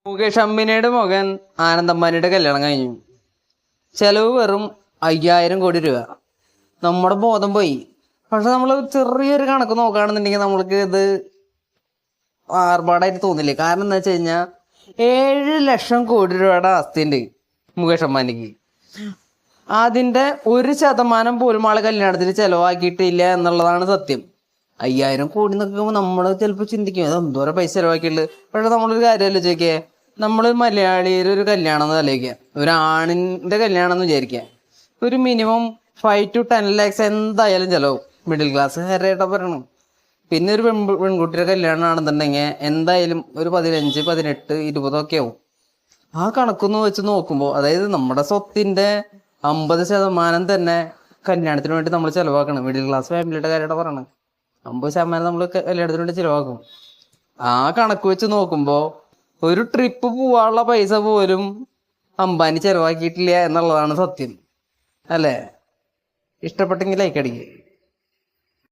മുകേഷ് അംബാനിയുടെ മകൻ ആനന്ദ് അംബാനിയുടെ കല്യാണം കഴിഞ്ഞു. ചെലവ് വെറും 5000 കോടി രൂപ. നമ്മുടെ ബോധം പോയി. പക്ഷെ നമ്മൾ ചെറിയൊരു കണക്ക് നോക്കുകയാണെന്നുണ്ടെങ്കിൽ നമ്മൾക്ക് ഇത് ആർഭാടായിട്ട് തോന്നില്ലേ. കാരണം എന്താ വെച്ച് കഴിഞ്ഞാൽ 7 ലക്ഷം കോടി രൂപയുടെ ആസ്തിയുണ്ട് മുകേഷ് അംബാനിക്ക്. അതിൻ്റെ 1% പോലും ആള് കല്യാണത്തിന് ചെലവാക്കിയിട്ടില്ല എന്നുള്ളതാണ് സത്യം. 5000 കോടി നോക്കുമ്പോൾ നമ്മൾ ചിലപ്പോൾ ചിന്തിക്കും അത് എന്തോരം പൈസ ചെലവാക്കിയുള്ളത്. പക്ഷെ നമ്മളൊരു കാര്യമല്ലോ ചോദിക്കേ, നമ്മൾ മലയാളിയുടെ ഒരു കല്യാണം എന്ന് ആലോചിക്കുക, ഒരാണിൻ്റെ കല്യാണം എന്ന് വിചാരിക്കുക, ഒരു മിനിമം 5 to 10 lakhs എന്തായാലും ചിലവും. മിഡിൽ ക്ലാസ് ഹെയറായിട്ടാണ് പറയണം. പിന്നെ ഒരു പെൺകുട്ടിയുടെ കല്യാണം ആണെന്നുണ്ടെങ്കിൽ എന്തായാലും ഒരു 15, 18, 20 ഒക്കെ ആവും. ആ കണക്കൊന്ന് വെച്ച് നോക്കുമ്പോൾ, അതായത് നമ്മുടെ സ്വത്തിൻ്റെ 50% തന്നെ കല്യാണത്തിന് വേണ്ടി നമ്മൾ ചിലവാക്കണം. മിഡിൽ ക്ലാസ് ഫാമിലിയുടെ കാര്യമായിട്ട് പറയണം. 50% നമ്മൾ കല്യാണത്തിന് വേണ്ടി ചിലവാക്കും. ആ കണക്ക് വെച്ച് നോക്കുമ്പോൾ ഒരു ട്രിപ്പ് പോവാനുള്ള പൈസ പോലും അംബാനി ചിലവാക്കിയിട്ടില്ല എന്നുള്ളതാണ് സത്യം. അല്ലേ? ഇഷ്ടപ്പെട്ടെങ്കിൽ ലൈക്ക് അടിക്കുക.